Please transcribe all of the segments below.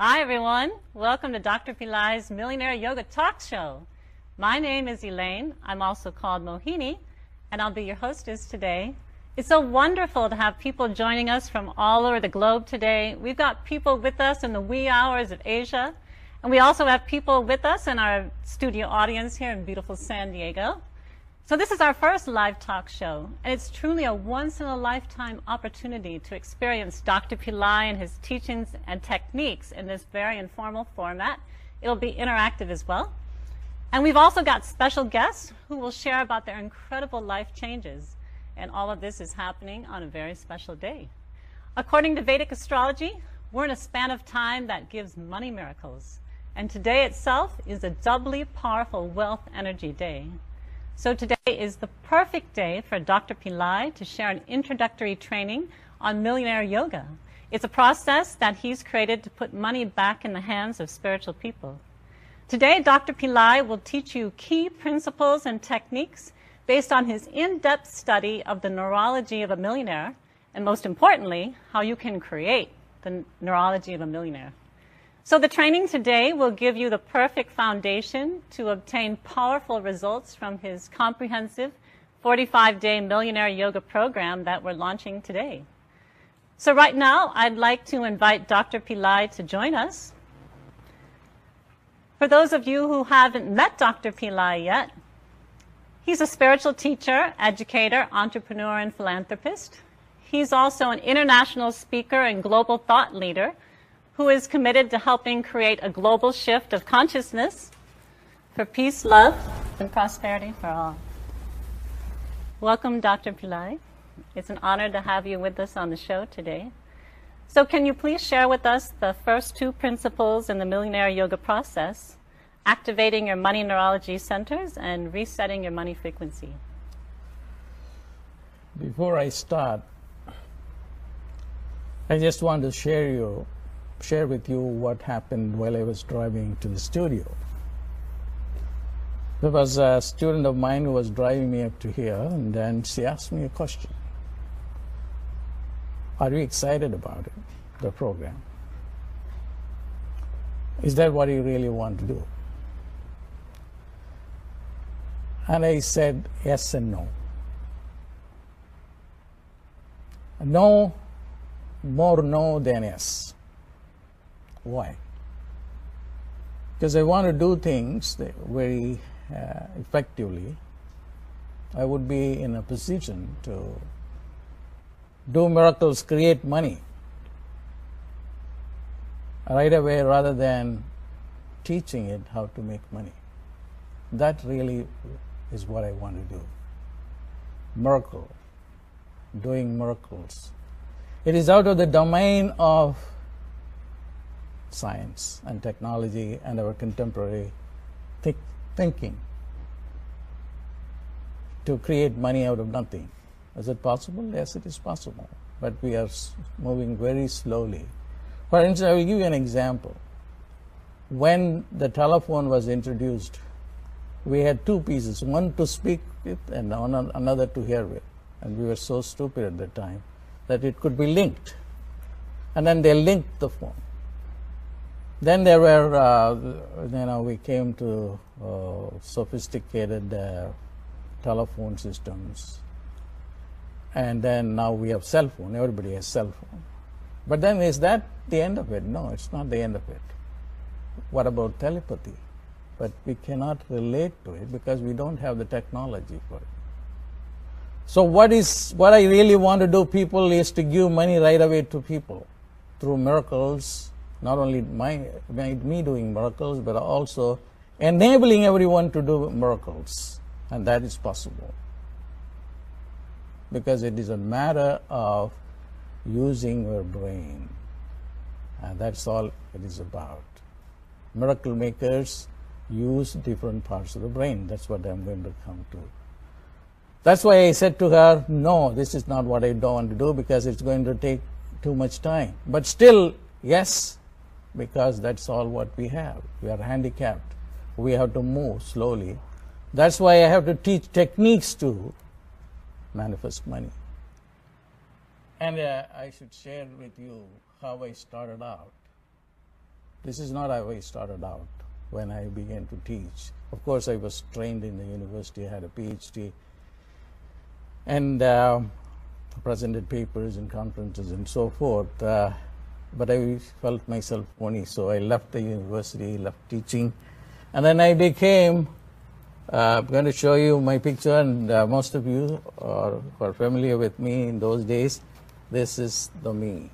Hi everyone, welcome to Dr. Pillai's Millionaire Yoga Talk Show. My name is Elaine, I'm also called Mohini, and I'll be your hostess today. It's so wonderful to have people joining us from all over the globe today. We've got people with us in the wee hours of Asia, and we also have people with us in our studio audience here in beautiful San Diego. So this is our first live talk show, and it's truly a once-in-a-lifetime opportunity to experience Dr. Pillai and his teachings and techniques in this very informal format. It'll be interactive as well. And we've also got special guests who will share about their incredible life changes. And all of this is happening on a very special day. According to Vedic astrology, we're in a span of time that gives money miracles. And today itself is a doubly powerful wealth energy day. So today is the perfect day for Dr. Pillai to share an introductory training on millionaire yoga. It's a process that he's created to put money back in the hands of spiritual people. Today, Dr. Pillai will teach you key principles and techniques based on his in-depth study of the neurology of a millionaire, and most importantly, how you can create the neurology of a millionaire. So the training today will give you the perfect foundation to obtain powerful results from his comprehensive 45-day millionaire yoga program that we're launching today. So right now, I'd like to invite Dr. Pillai to join us. For those of you who haven't met Dr. Pillai yet, he's a spiritual teacher, educator, entrepreneur, and philanthropist. He's also an international speaker and global thought leader who is committed to helping create a global shift of consciousness for peace, love, and prosperity for all. Welcome, Dr. Pillai. It's an honor to have you with us on the show today. So can you please share with us the first two principles in the millionaire yoga process, activating your money neurology centers and resetting your money frequency? Before I start, I just want to share with you what happened while I was driving to the studio. There was a student of mine who was driving me up to here, and then she asked me a question. Are you excited about it, the program? Is that what you really want to do? And I said yes and no. No, more no than yes. Why? Because I want to do things very effectively. I would be in a position to do miracles, create money right away rather than teaching it how to make money. That really is what I want to do. Miracle, doing miracles. It is out of the domain of science and technology and our contemporary thinking to create money out of nothing. Is it possible? Yes, it is possible. But we are moving very slowly. For instance, I will give you an example. When the telephone was introduced, we had two pieces, one to speak with and another to hear with. And we were so stupid at the time that it could be linked. And then they linked the phone. Then there were, we came to sophisticated telephone systems. And then now we have cell phone. Everybody has cell phone. But then is that the end of it? No, it's not the end of it. What about telepathy? But we cannot relate to it because we don't have the technology for it. So what I really want to do, people, is to give money right away to people through miracles. Not only me doing miracles, but also enabling everyone to do miracles. And that is possible. Because it is a matter of using your brain. And that's all it is about. Miracle makers use different parts of the brain. That's what I'm going to come to. That's why I said to her, no, this is not what I don't want to do because it's going to take too much time. But still, yes, because that's all what we have. We are handicapped. We have to move slowly. That's why I have to teach techniques to manifest money. And I should share with you how I started out. This is not how I started out when I began to teach. Of course, I was trained in the university, I had a PhD, and presented papers in conferences and so forth. But I felt myself phony, so I left the university, left teaching, and then I became, I'm going to show you my picture, and most of you are familiar with me in those days. This is the me,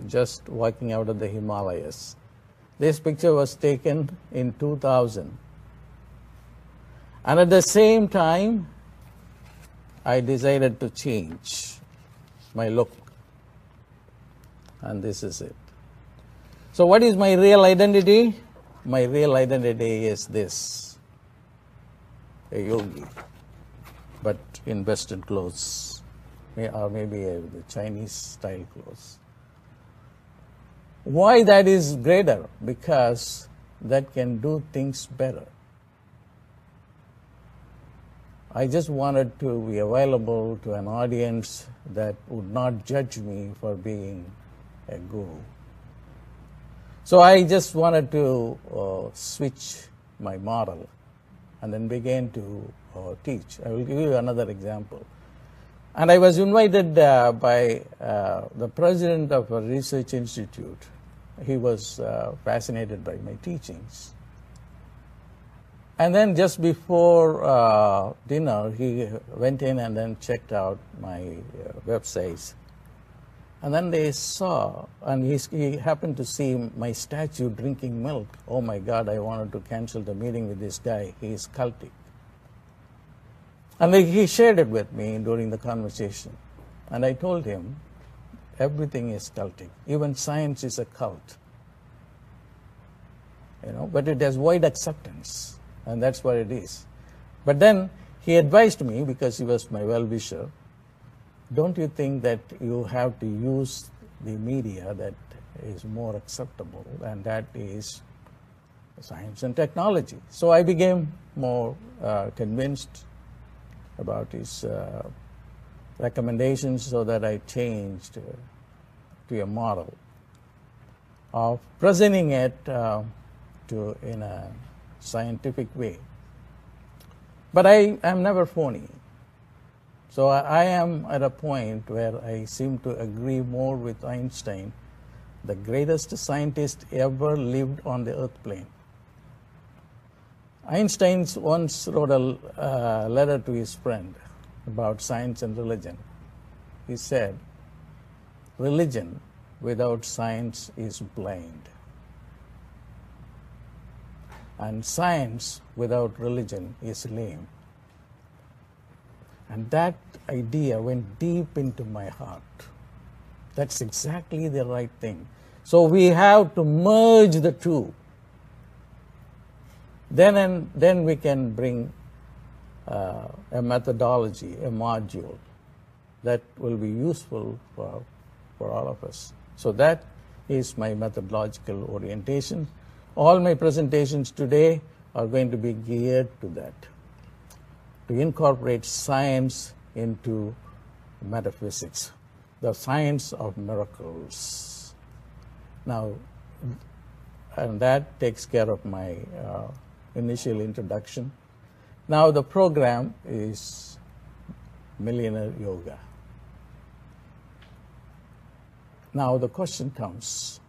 just walking out of the Himalayas. This picture was taken in 2000. And at the same time, I decided to change my look. And this is it. So what is my real identity? My real identity is this: a yogi, but in Western clothes, or maybe the Chinese style clothes. Why that is greater? Because that can do things better. I just wanted to be available to an audience that would not judge me for being a guru. So I just wanted to switch my model and then began to teach. I will give you another example. And I was invited by the president of a research institute. He was fascinated by my teachings. And then just before dinner, he went in and then checked out my websites. And then they saw, and he happened to see my statue drinking milk. Oh my God, I wanted to cancel the meeting with this guy. He is cultic. And he shared it with me during the conversation. And I told him, everything is cultic. Even science is a cult. But it has wide acceptance. And that's what it is. But then he advised me, because he was my well-wisher, don't you think that you have to use the media that is more acceptable, and that is science and technology? So I became more convinced about his recommendations, so that I changed to a model of presenting it in a scientific way. But I am never phony. So I am at a point where I seem to agree more with Einstein, the greatest scientist ever lived on the earth plane. Einstein once wrote a letter to his friend about science and religion. He said, religion without science is blind, and science without religion is lame. And that idea went deep into my heart. That's exactly the right thing. So we have to merge the two. Then we can bring a methodology, a module that will be useful for all of us. So that is my methodological orientation. All my presentations today are going to be geared to that, to incorporate science into metaphysics, the science of miracles. Now, and that takes care of my initial introduction. Now the program is Millionaire Yoga. Now the question comes,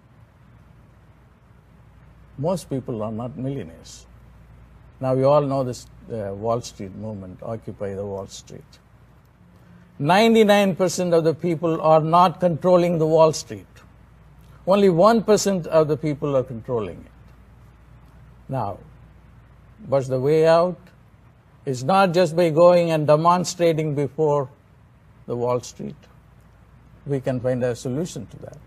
most people are not millionaires. Now we all know this Wall Street movement, Occupy the Wall Street. 99% of the people are not controlling the Wall Street. Only 1% of the people are controlling it. Now, what's the way out? It's not just by going and demonstrating before the Wall Street. We can find a solution to that.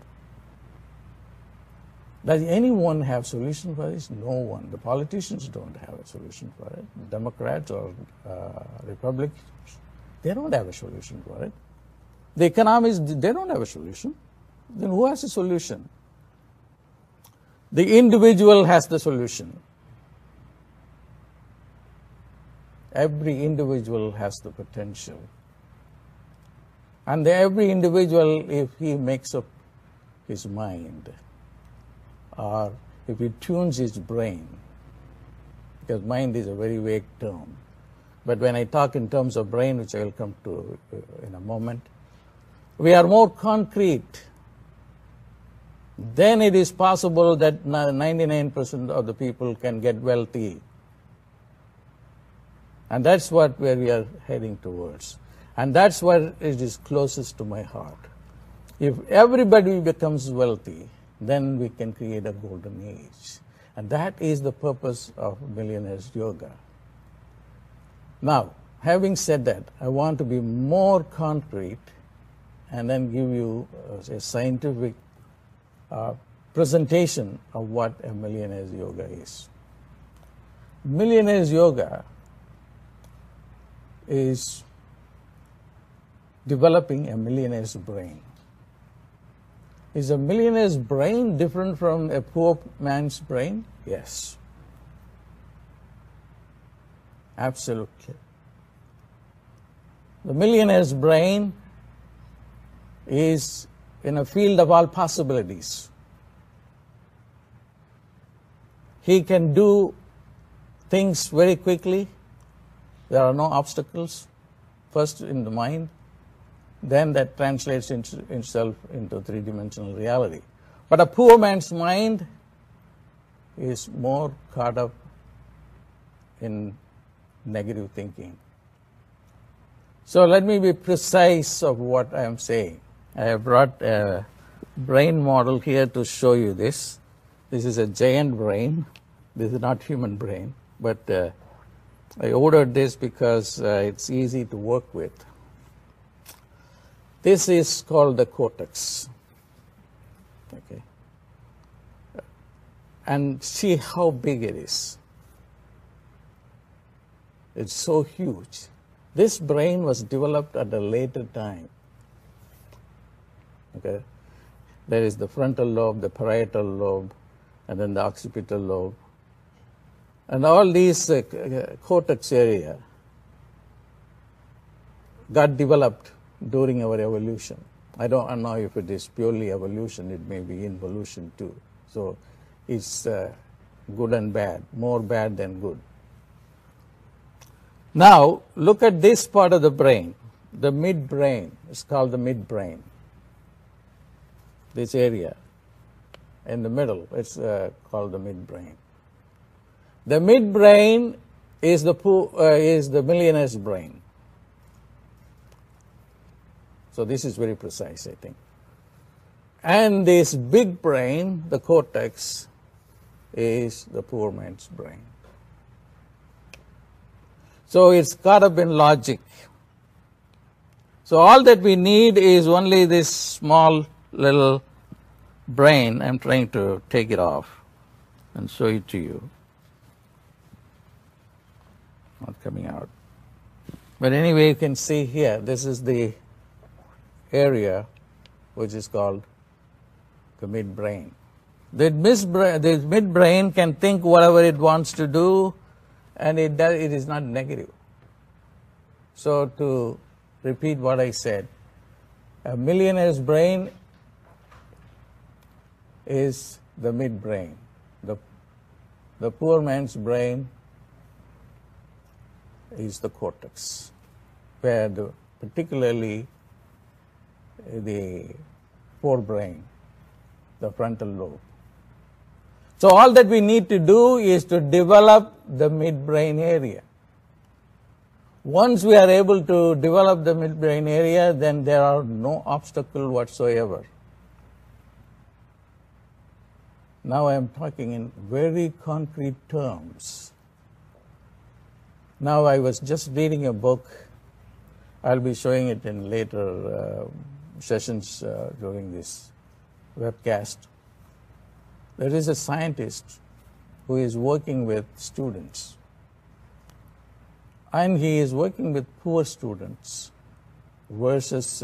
Does anyone have a solution for this? No one. The politicians don't have a solution for it. Democrats or Republicans, they don't have a solution for it. The economists, they don't have a solution. Then who has a solution? The individual has the solution. Every individual has the potential. And every individual, if he makes up his mind, or if he tunes his brain, because mind is a very vague term, but when I talk in terms of brain, which I will come to in a moment, we are more concrete, then it is possible that 99% of the people can get wealthy. And that's what where we are heading towards. And that's where it is closest to my heart. If everybody becomes wealthy, then we can create a golden age. And that is the purpose of Millionaires Yoga. Now, having said that, I want to be more concrete and then give you a scientific presentation of what a Millionaires Yoga is. Millionaires Yoga is developing a millionaire's brain. Is a millionaire's brain different from a poor man's brain? Yes. Absolutely. The millionaire's brain is in a field of all possibilities. He can do things very quickly. There are no obstacles, first in the mind, then that translates itself into three-dimensional reality. But a poor man's mind is more caught up in negative thinking. So let me be precise of what I am saying. I have brought a brain model here to show you this. This is a giant brain. This is not human brain, but I ordered this because it's easy to work with. This is called the cortex. Okay. And see how big it is. It's so huge. This brain was developed at a later time. Okay. There is the frontal lobe, the parietal lobe, and then the occipital lobe. And all these cortex area got developed during our evolution. I don't know if it is purely evolution, it may be involution too. So it's good and bad, more bad than good. Now look at this part of the brain, the midbrain. It's called the midbrain. This area in the middle, it's called the midbrain. The midbrain is the millionaire's brain. So this is very precise, I think. And this big brain, the cortex, is the poor man's brain. So it's caught up in logic. So all that we need is only this small little brain. I'm trying to take it off and show it to you. Not coming out. But anyway, you can see here, this is the area which is called the midbrain. The midbrain can think whatever it wants to do, and it is not negative. So to repeat what I said, a millionaire's brain is the midbrain. The poor man's brain is the cortex, where particularly the forebrain, the frontal lobe. So all that we need to do is to develop the midbrain area. Once we are able to develop the midbrain area, then there are no obstacle whatsoever. Now I am talking in very concrete terms. Now I was just reading a book. I'll be showing it in later sessions during this webcast. There is a scientist who is working with students, and he is working with poor students versus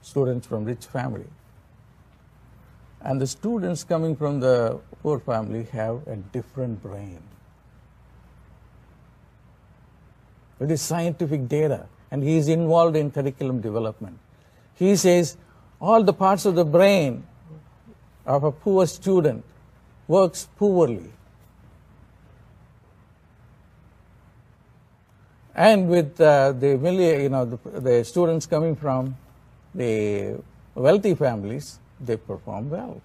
students from rich family. And the students coming from the poor family have a different brain. It is scientific data, and he is involved in curriculum development. He says all the parts of the brain of a poor student works poorly. And with the students coming from the wealthy families, they perform well.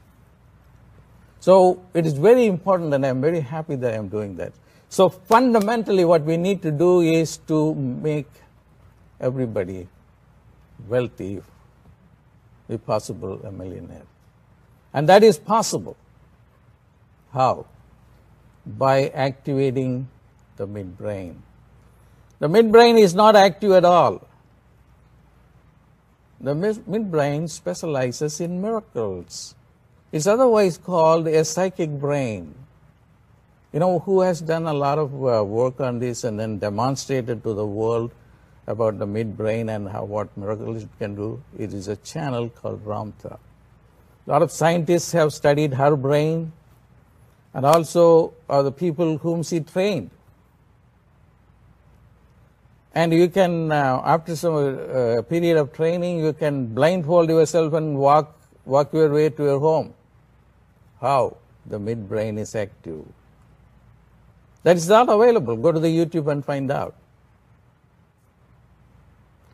So it is very important, and I'm very happy that I'm doing that. So fundamentally what we need to do is to make everybody wealthy, if possible a millionaire. And that is possible. How? By activating the midbrain. The midbrain is not active at all. The midbrain specializes in miracles. It's otherwise called a psychic brain. You know, who has done a lot of work on this and then demonstrated to the world about the midbrain and what miracles it can do? It is a channel called Ramtha. A lot of scientists have studied her brain, and also the people whom she trained. And you can, after some period of training, you can blindfold yourself and walk your way to your home. How? The midbrain is active. That is not available. Go to the YouTube and find out.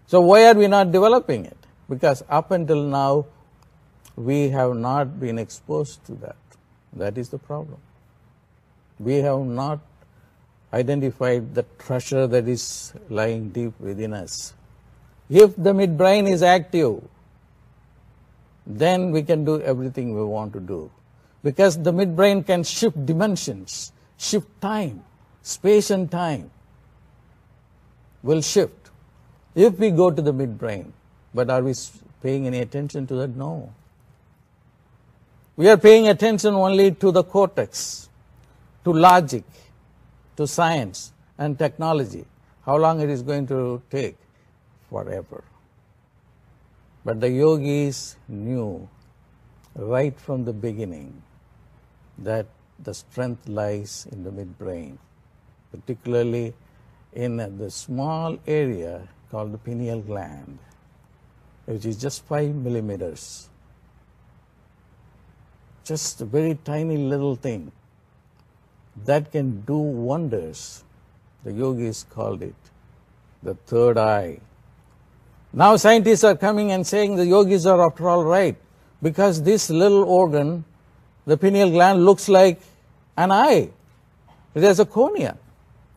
So why are we not developing it? Because up until now, we have not been exposed to that. That is the problem. We have not identified the treasure that is lying deep within us. If the midbrain is active, then we can do everything we want to do. Because the midbrain can shift dimensions, shift time, space and time will shift if we go to the midbrain. But are we paying any attention to that? No. We are paying attention only to the cortex, to logic, to science and technology. How long it is going to take? Forever. But the yogis knew right from the beginning that the strength lies in the midbrain, particularly in the small area called the pineal gland, which is just 5 millimeters. Just a very tiny little thing that can do wonders. The yogis called it the third eye. Now scientists are coming and saying the yogis are after all right, because this little organ, the pineal gland, looks like an eye. It has a cornea.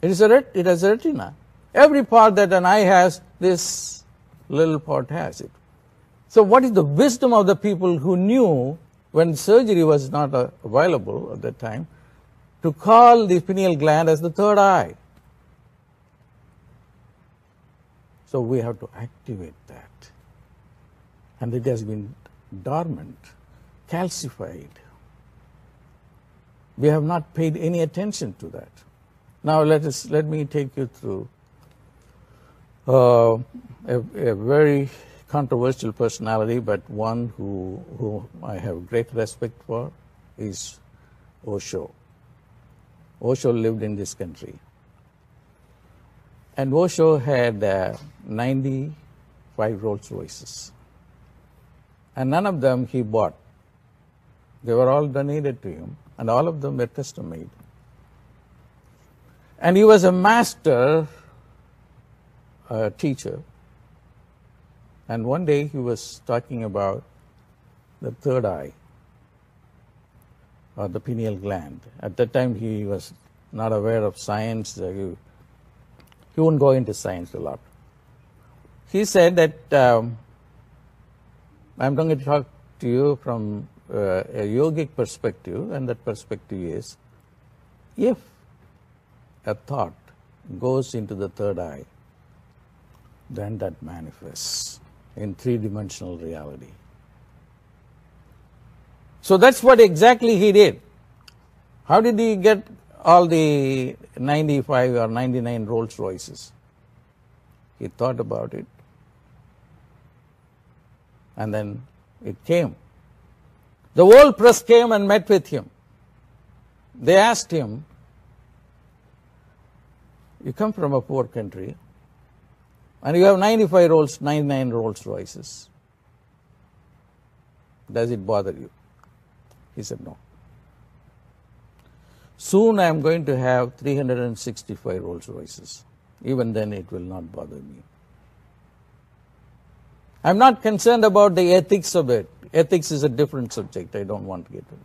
It has a retina. Every part that an eye has, this little part has it. So what is the wisdom of the people who knew, when surgery was not available at that time, to call the pineal gland as the third eye? So we have to activate that. And it has been dormant, calcified. We have not paid any attention to that. Now let me take you through a very controversial personality, but one who I have great respect for, is Osho. Osho lived in this country. And Osho had 95 Rolls Royces. And none of them he bought. They were all donated to him, and all of them were custom made. And he was a master teacher. And one day he was talking about the third eye, or the pineal gland. At that time he was not aware of science. He wouldn't go into science a lot. He said that I'm going to talk to you from a yogic perspective, and that perspective is, if a thought goes into the third eye, then that manifests in three-dimensional reality. So that's what exactly he did. How did he get all the 95 or 99 Rolls Royces? He thought about it, and then it came. The whole press came and met with him. They asked him, you come from a poor country, and you have 99 Rolls Royces. Does it bother you? He said, no. Soon I am going to have 365 Rolls Royces. Even then it will not bother me. I'm not concerned about the ethics of it. Ethics is a different subject. I don't want to get into it.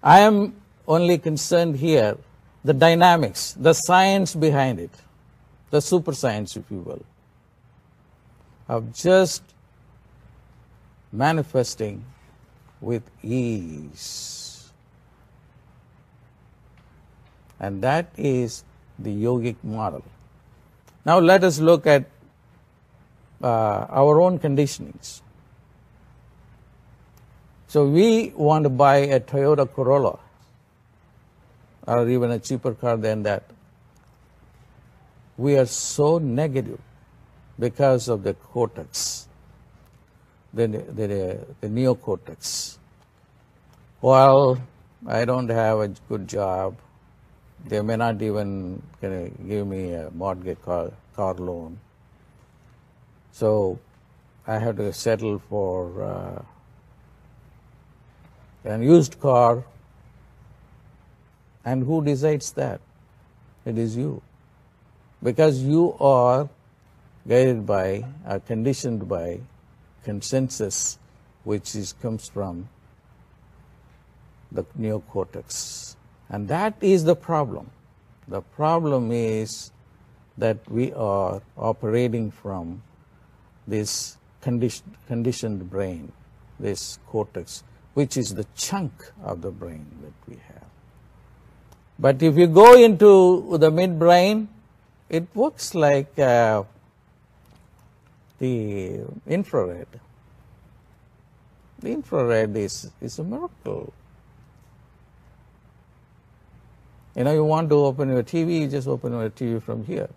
I am only concerned here the dynamics, the science behind it, the super science, if you will, of just manifesting with ease. And that is the yogic model. Now let us look at our own conditionings. So we want to buy a Toyota Corolla or even a cheaper car than that. We are so negative because of the cortex, the neocortex. Well, I don't have a good job. They may not even give me a mortgage car loan. So I have to settle for an used car. And who decides that? It is you. Because you are guided by, conditioned by consensus, which comes from the neocortex. And that is the problem. The problem is that we are operating from this conditioned brain, this cortex, which is the chunk of the brain that we have. But if you go into the midbrain, it works like the infrared. The infrared is a miracle. You want to open your TV, you just open your TV from here.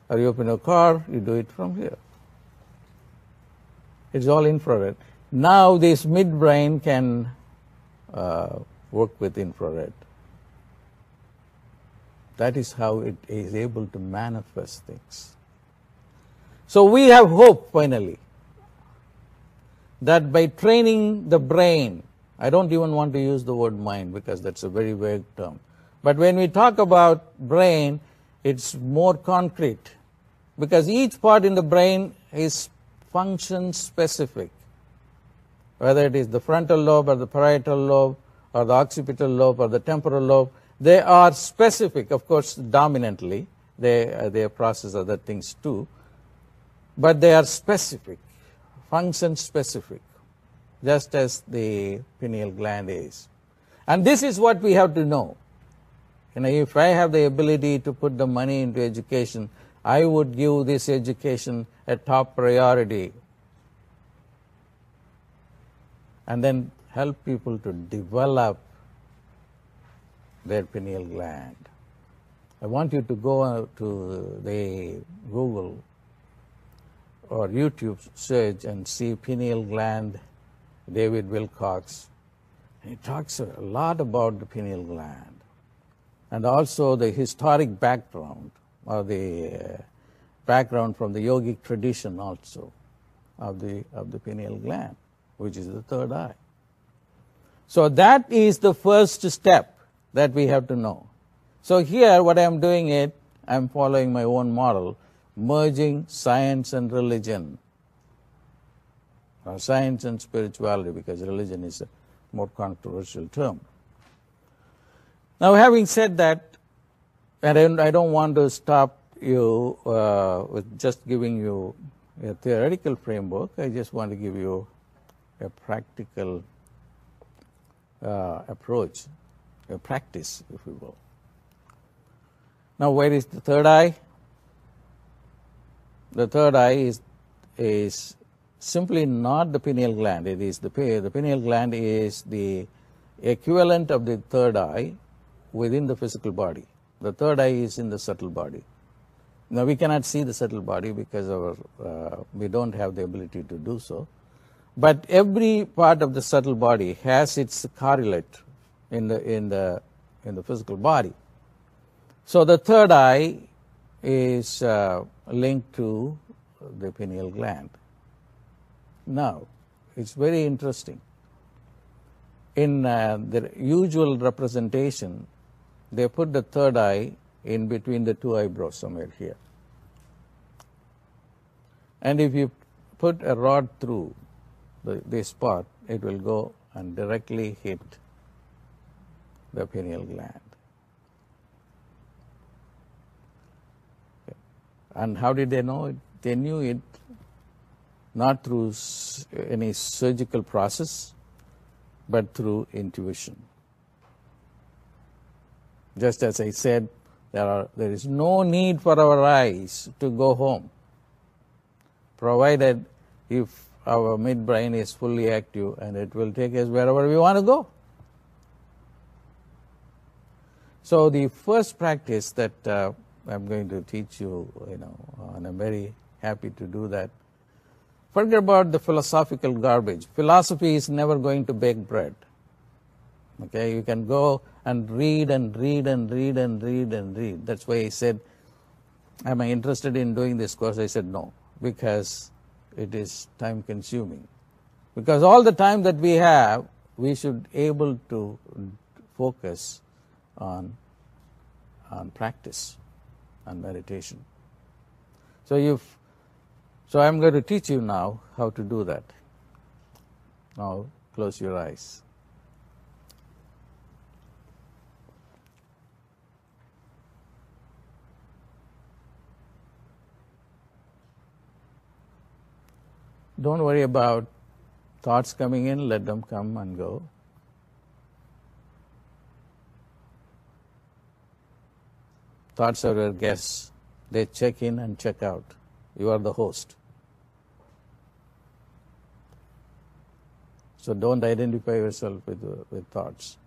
Or you open your car, you do it from here. It's all infrared. Now this midbrain can work with infrared. That is how it is able to manifest things. So we have hope finally that by training the brain, I don't even want to use the word mind because that's a very vague term. But when we talk about brain, it's more concrete because each part in the brain is function specific. Whether it is the frontal lobe or the parietal lobe or the occipital lobe or the temporal lobe, they are specific, of course, dominantly. They process other things too. But they are specific, function specific, just as the pineal gland is. And this is what we have to know. If I have the ability to put the money into education, I would give this education a top priority and then help people to develop their pineal gland. I want you to go to the Google or YouTube search and see pineal gland, David Wilcox. He talks a lot about the pineal gland and also the historic background or the background from the yogic tradition also of the pineal gland, which is the third eye. So that is the first step that we have to know. So here what I am doing I am following my own model, merging science and religion, or science and spirituality, because religion is a more controversial term. Now having said that, and I don't want to stop you with just giving you a theoretical framework, I just want to give you a practical approach, a practice, if you will. Now, where is the third eye? The third eye is simply not the pineal gland. It is the pineal gland is the equivalent of the third eye within the physical body. The third eye is in the subtle body. Now, we cannot see the subtle body because we don't have the ability to do so. But every part of the subtle body has its correlate in the physical body. So the third eye is linked to the pineal gland. Now, it's very interesting. in the usual representation, they put the third eye in between the two eyebrows somewhere here. And if you put a rod through this part, it will go and directly hit the pineal gland. And how did they know it? They knew it not through any surgical process, but through intuition. Just as I said, there is no need for our eyes to go home, provided if our midbrain is fully active, and it will take us wherever we want to go. So the first practice that I'm going to teach you, and I'm very happy to do that. Forget about the philosophical garbage. Philosophy is never going to bake bread. Okay, you can go and read and read and read and read and read. That's why I said, am I interested in doing this course? I said no, because it is time consuming. Because all the time that we have, we should able to focus on practice and meditation. So I'm going to teach you now how to do that. Now close your eyes. Don't worry about thoughts coming in, let them come and go. Thoughts are your guests. They check in and check out. You are the host. So don't identify yourself with thoughts.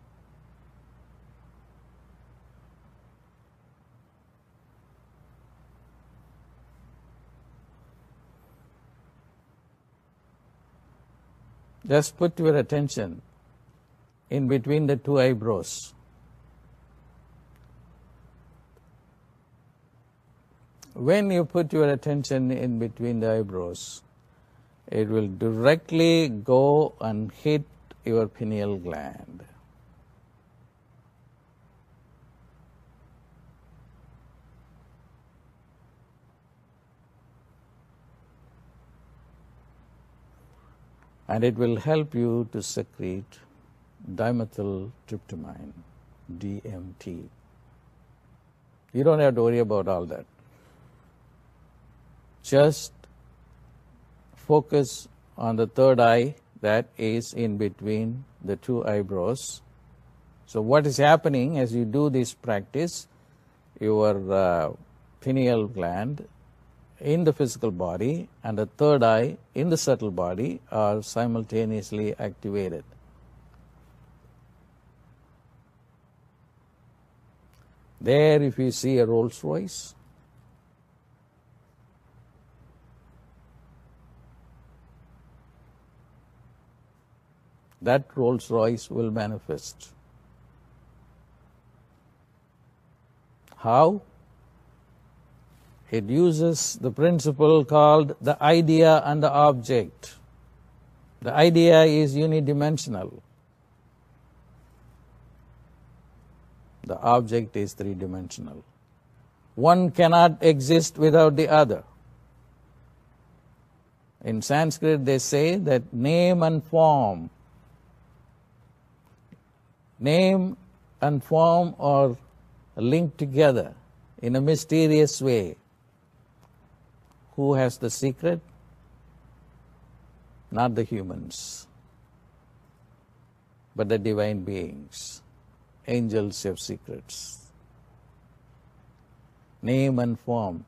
Just put your attention in between the two eyebrows. When you put your attention in between the eyebrows, it will directly go and hit your pineal gland. And it will help you to secrete dimethyltryptamine, DMT. You don't have to worry about all that. Just focus on the third eye that is in between the two eyebrows. So what is happening as you do this practice, your pineal gland in the physical body and the third eye in the subtle body are simultaneously activated. There, if you see a Rolls Royce, that Rolls Royce will manifest. How? It uses the principle called the idea and the object. The idea is unidimensional. The object is three-dimensional. One cannot exist without the other. In Sanskrit, they say that name and form are linked together in a mysterious way. Who has the secret? Not the humans, but the divine beings. Angels have secrets. Name and form,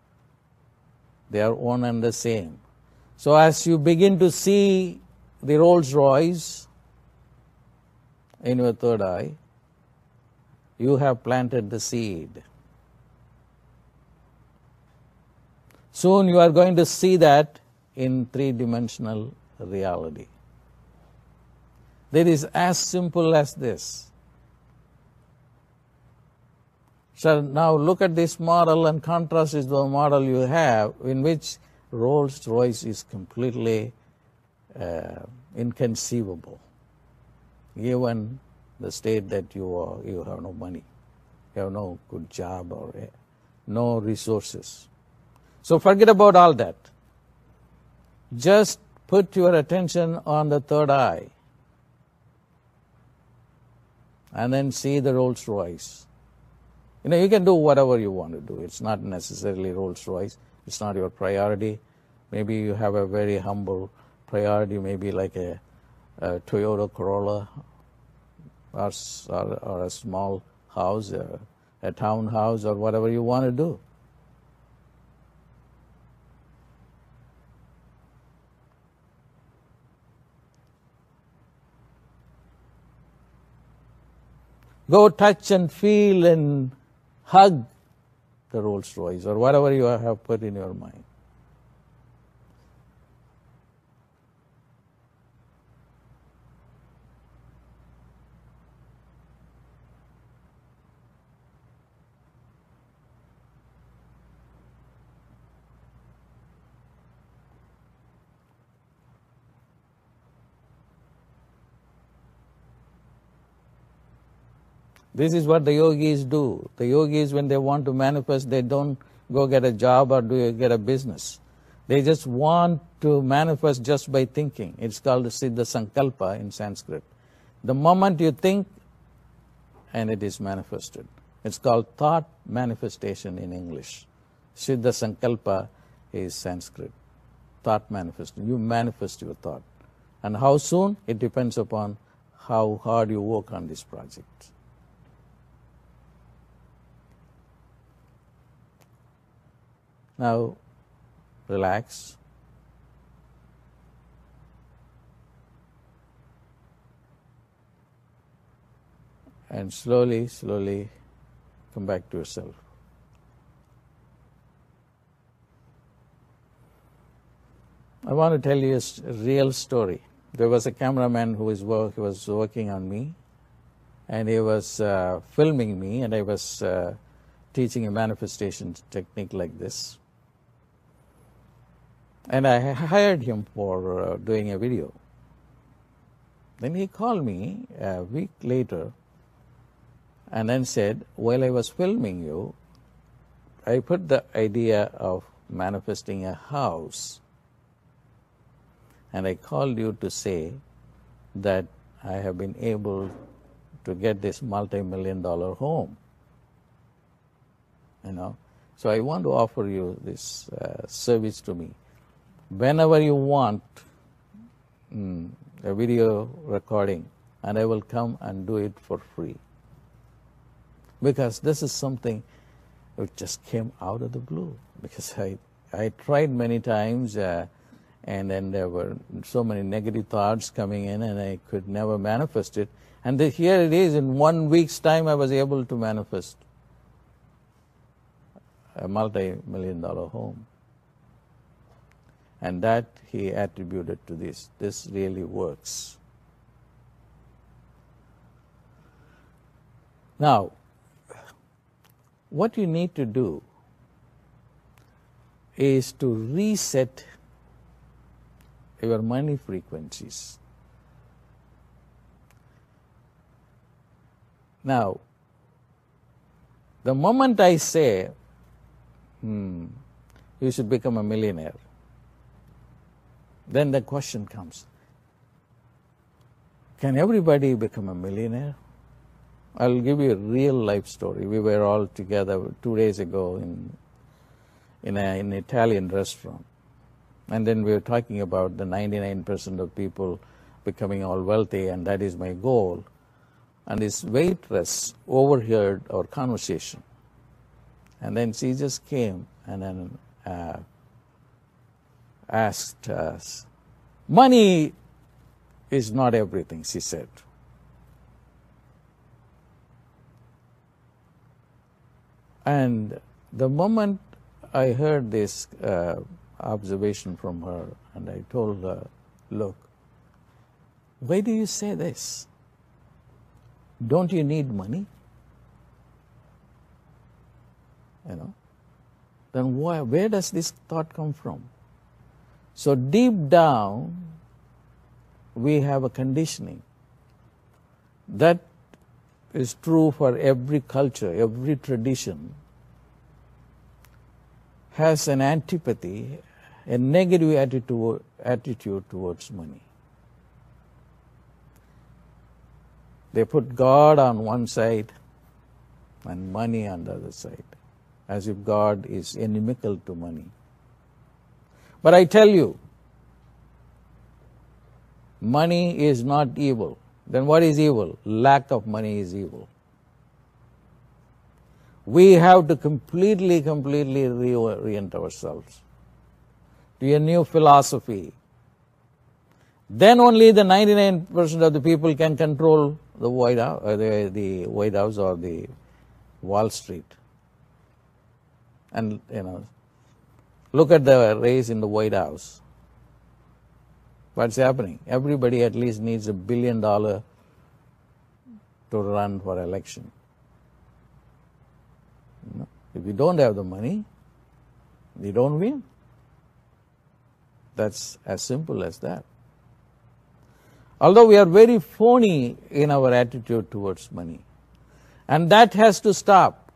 they are one and the same. So as you begin to see the Rolls Royce in your third eye, you have planted the seed. Soon you are going to see that in three-dimensional reality. That is as simple as this. So now look at this model and contrast it to the model you have in which Rolls Royce is completely inconceivable. given the state that you have no money, you have no good job or no resources. So forget about all that. Just put your attention on the third eye and then see the Rolls Royce. You can do whatever you want to do. It's not necessarily Rolls Royce. It's not your priority. Maybe you have a very humble priority, maybe like a Toyota Corolla or a small house, a townhouse, or whatever you want to do. Go touch and feel and hug the Rolls Royce or whatever you have put in your mind. This is what the yogis do. The yogis, when they want to manifest, they don't go get a job or get a business. They just want to manifest just by thinking. It's called Siddha Sankalpa in Sanskrit. The moment you think, and it is manifested. It's called thought manifestation in English. Siddha Sankalpa is Sanskrit. Thought manifestation. You manifest your thought. And how soon? It depends upon how hard you work on this project. Now, relax. And slowly, slowly come back to yourself. I want to tell you a real story. There was a cameraman who was working on me, and he was filming me, and I was teaching a manifestation technique like this. And I hired him for doing a video. Then he called me a week later and then said, while I was filming you, I put the idea of manifesting a house, and I called you to say that I have been able to get this multi-million-dollar home. So I want to offer you this service to me. Whenever you want a video recording, and I will come and do it for free. Because this is something which just came out of the blue. Because I tried many times, and then there were so many negative thoughts coming in, and I could never manifest it. And here it is, in 1 week's time I was able to manifest a multi-million-dollar home. And that he attributed to this. This really works. Now, what you need to do is to reset your money frequencies. Now, the moment I say, you should become a millionaire, then the question comes, can everybody become a millionaire? I'll give you a real life story. We were all together 2 days ago in an Italian restaurant. And then we were talking about the 99% of people becoming all wealthy, and that is my goal. And this waitress overheard our conversation. And then she just came and then asked us, money is not everything, she said. And the moment I heard this observation from her, and I told her, look, why do you say this? Don't you need money? Then where does this thought come from? So deep down, we have a conditioning. That is true for every culture, every tradition has an antipathy, a negative attitude towards money. They put God on one side and money on the other side, as if God is inimical to money. But I tell you, money is not evil. Then what is evil? Lack of money is evil. We have to completely reorient ourselves to a new philosophy. Then only the 99% of the people can control the White House, the White House or the Wall Street. And look at the race in the White House. What's happening? Everybody at least needs $1 billion to run for election. If you don't have the money, you don't win. That's as simple as that. Although we are very phony in our attitude towards money, and that has to stop.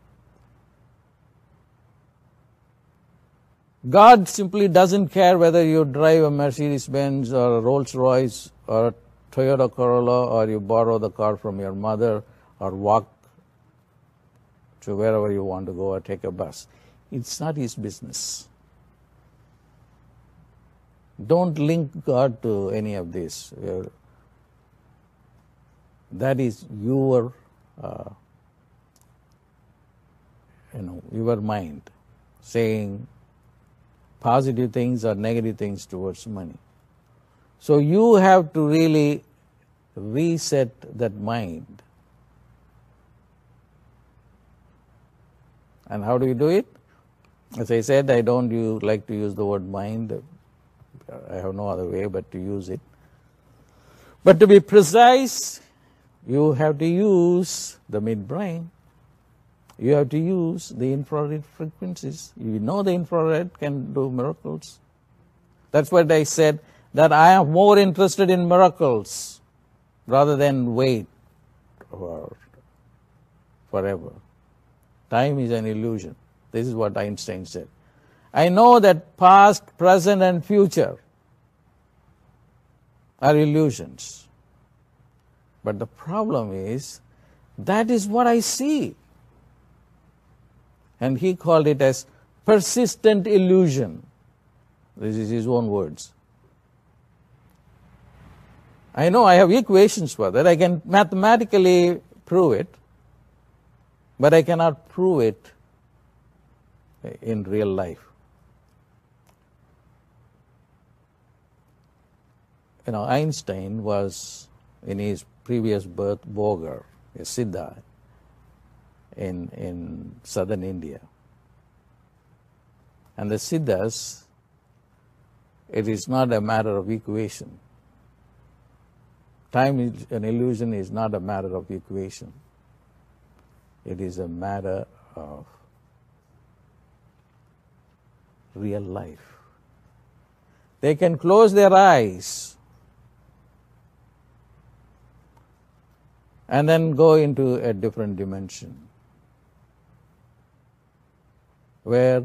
God simply doesn't care whether you drive a Mercedes-Benz or a Rolls-Royce or a Toyota Corolla, or you borrow the car from your mother or walk to wherever you want to go or take a bus. It's not His business. Don't link God to any of this. That is your mind saying positive things or negative things towards money. So you have to really reset that mind. And how do you do it? As I said, I don't like to use the word mind. I have no other way but to use it. But to be precise, you have to use the midbrain. You have to use the infrared frequencies. You know the infrared can do miracles. That's what I said, that I am more interested in miracles rather than wait for forever. Time is an illusion. This is what Einstein said. I know that past, present, and future are illusions. But the problem is, that is what I see. And he called it as persistent illusion. This is his own words. I know I have equations for that. I can mathematically prove it, but I cannot prove it in real life. Einstein was, in his previous birth, Bogar, a Siddha in southern India. And the Siddhas, it is not a matter of equation. Time is an illusion is not a matter of equation. It is a matter of real life. They can close their eyes and then go into a different dimension where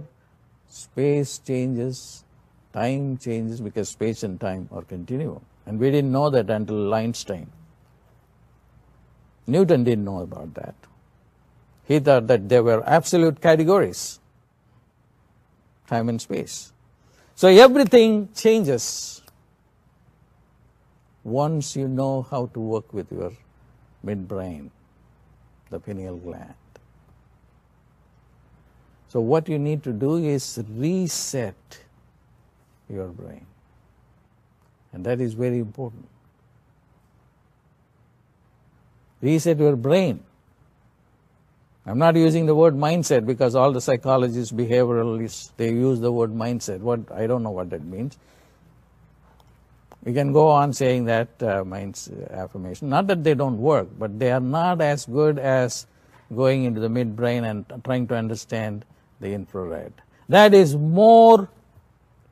space changes, time changes, because space and time are continuum. And we didn't know that until Einstein. Newton didn't know about that. He thought that there were absolute categories, time and space. So everything changes once you know how to work with your midbrain, the pineal gland. So what you need to do is reset your brain. And that is very important. Reset your brain. I'm not using the word mindset because all the psychologists, behavioralists, they use the word mindset. I don't know what that means. We can go on saying that affirmation. Not that they don't work, but they are not as good as going into the midbrain and trying to understand the infrared. That is more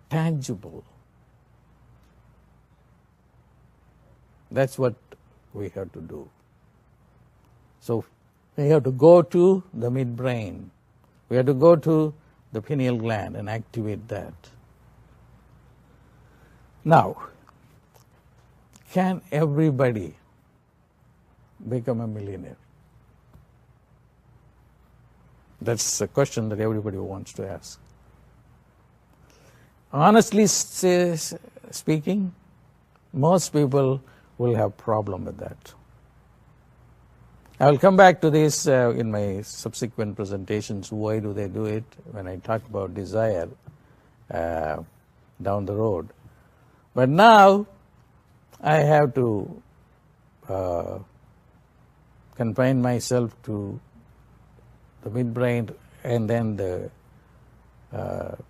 tangible. That's what we have to do. So we have to go to the midbrain. We have to go to the pineal gland and activate that. Now, can everybody become a millionaire? That's a question that everybody wants to ask. Honestly speaking, most people will have problem with that. I will come back to this in my subsequent presentations. Why do they do it? When I talk about desire down the road. But now I have to confine myself to the midbrain and then the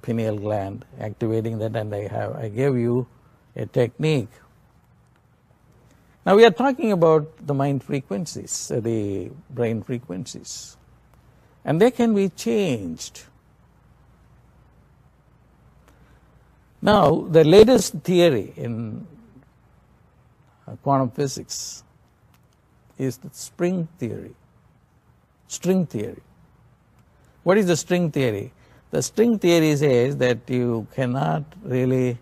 pineal gland, activating that, and I gave you a technique. Now we are talking about the mind frequencies, the brain frequencies, and they can be changed. Now the latest theory in quantum physics is the string theory. What is the string theory? The string theory says that you cannot really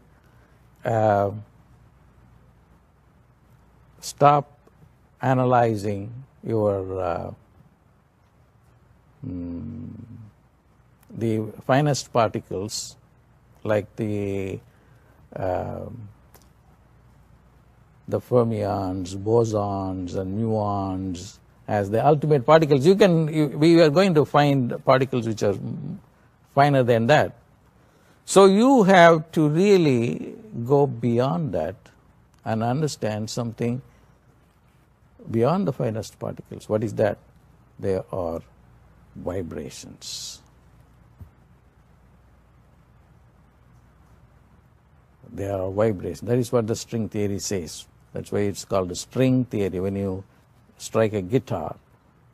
stop analyzing your the finest particles like the fermions, bosons, and muons as the ultimate particles. We are going to find particles which are finer than that. So you have to really go beyond that and understand something beyond the finest particles. What is that? They are vibrations. They are vibrations. That is what the string theory says. That's why it's called the string theory. When you strike a guitar,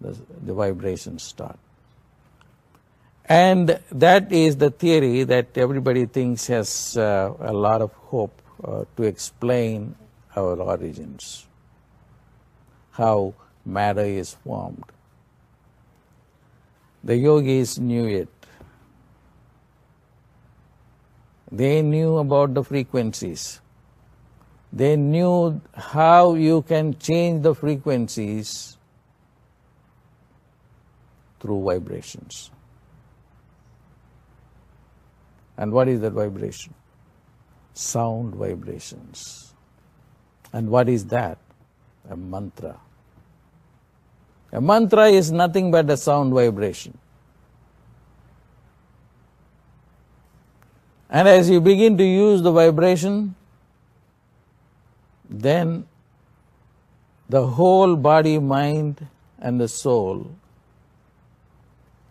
the vibrations start. And that is the theory that everybody thinks has a lot of hope to explain our origins, how matter is formed. The yogis knew it. They knew about the frequencies. They knew how you can change the frequencies through vibrations. And what is that vibration? Sound vibrations. And what is that? A mantra. A mantra is nothing but a sound vibration. And as you begin to use the vibration, then the whole body, mind, and the soul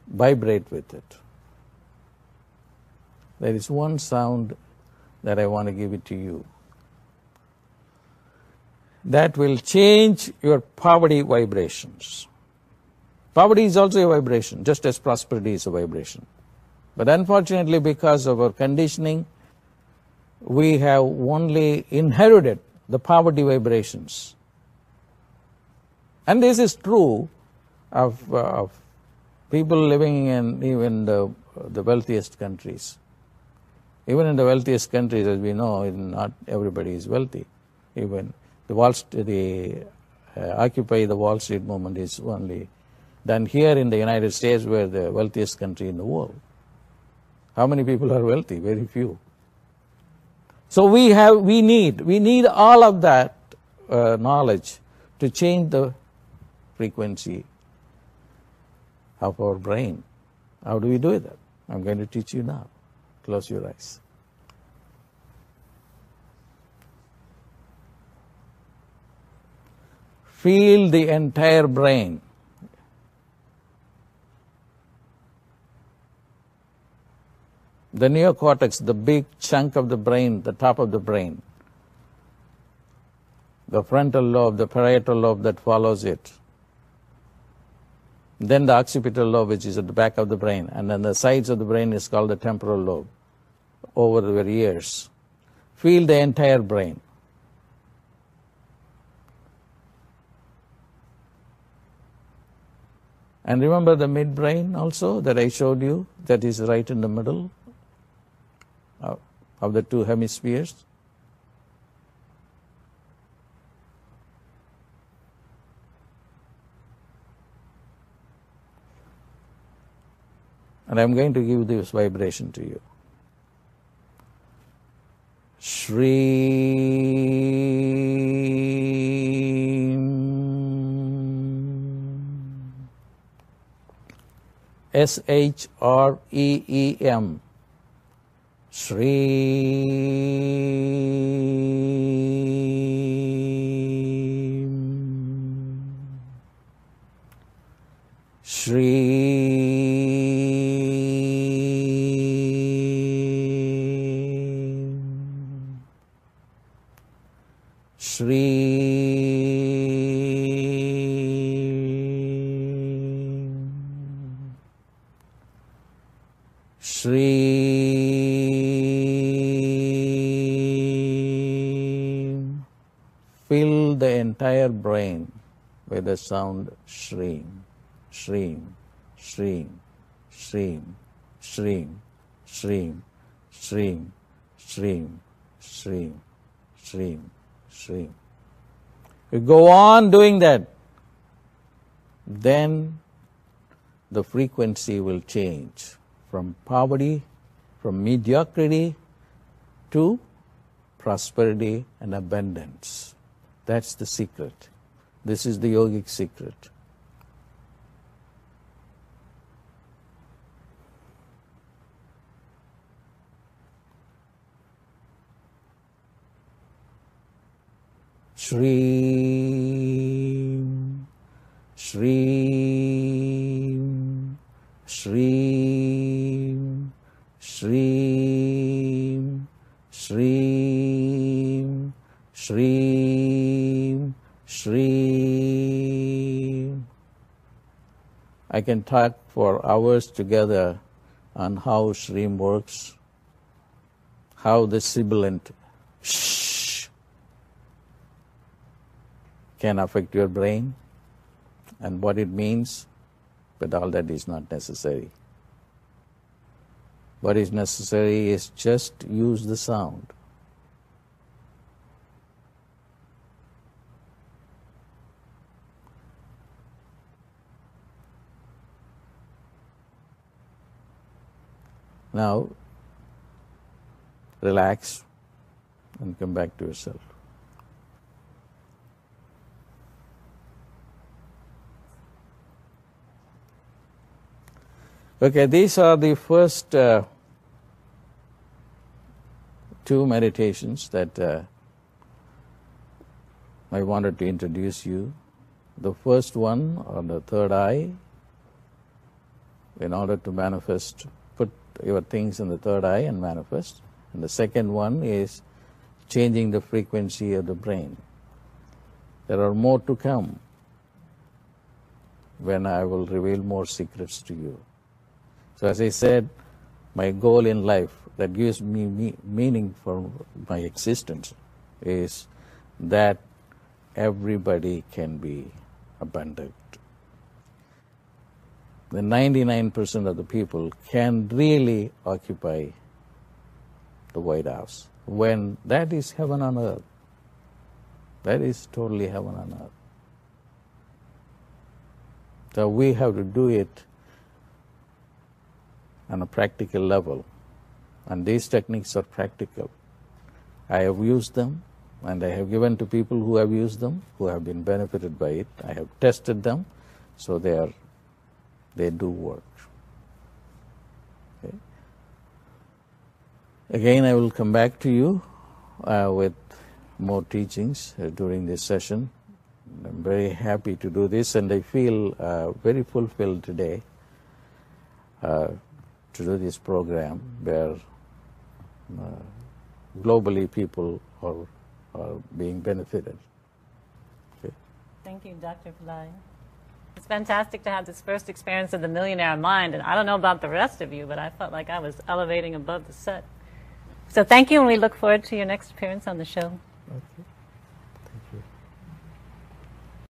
vibrate with it. There is one sound that I want to give it to you. That will change your poverty vibrations. Poverty is also a vibration, just as prosperity is a vibration. But unfortunately, because of our conditioning, we have only inherited the poverty vibrations. And this is true of people living in even the wealthiest countries. Even in the wealthiest countries, as we know, not everybody is wealthy. Even the Occupy the Wall Street movement is only done here in the United States, we're the wealthiest country in the world. How many people are wealthy? Very few. So we need all of that knowledge to change the frequency of our brain. How do we do that? I'm going to teach you now. Close your eyes. Feel the entire brain. The neocortex, the big chunk of the brain, the top of the brain. The frontal lobe, the parietal lobe that follows it. Then the occipital lobe, which is at the back of the brain. And then the sides of the brain is called the temporal lobe. Over the years. Feel the entire brain. And remember the midbrain also that I showed you, that is right in the middle of the two hemispheres. And I'm going to give this vibration to you. SHREEM. SHREEM. SHREEM. SHREEM. SHREEM. SHREEM. Fill the entire brain with the sound SHREEM. SHREEM. SHREEM. SHREEM. SHREEM. SHREEM. SHREEM. SHREEM. SHREEM. SHREEM. SHREEM. You go on doing that, then the frequency will change from poverty, from mediocrity to prosperity and abundance. That's the secret. This is the yogic secret. SHREEM. SHREEM. SHREEM. SHREEM. SHREEM. SHREEM. SHREEM. I can talk for hours together on how SHREEM works, how the sibilant shh can affect your brain and what it means, but all that is not necessary. What is necessary is just use the sound. Now, relax and come back to yourself. Okay, these are the first two meditations that I wanted to introduce you. The first one on the third eye, in order to manifest, put your things in the third eye and manifest. And the second one is changing the frequency of the brain. There are more to come when I will reveal more secrets to you. So as I said, my goal in life that gives me meaning for my existence is that everybody can be abundant. The 99% of the people can really occupy the White House, when that is heaven on earth. That is totally heaven on earth. So we have to do it on a practical level, and these techniques are practical. I have used them, and I have given to people who have used them, who have been benefited by it. I have tested them, so they do work. Okay. Again, I will come back to you with more teachings during this session. I'm very happy to do this, and I feel very fulfilled today to do this program where globally people are being benefited. Okay. Thank you, Dr. Pillai. It's fantastic to have this first experience of the millionaire mind, and I don't know about the rest of you, but I felt like I was elevating above the set. So thank you, and we look forward to your next appearance on the show.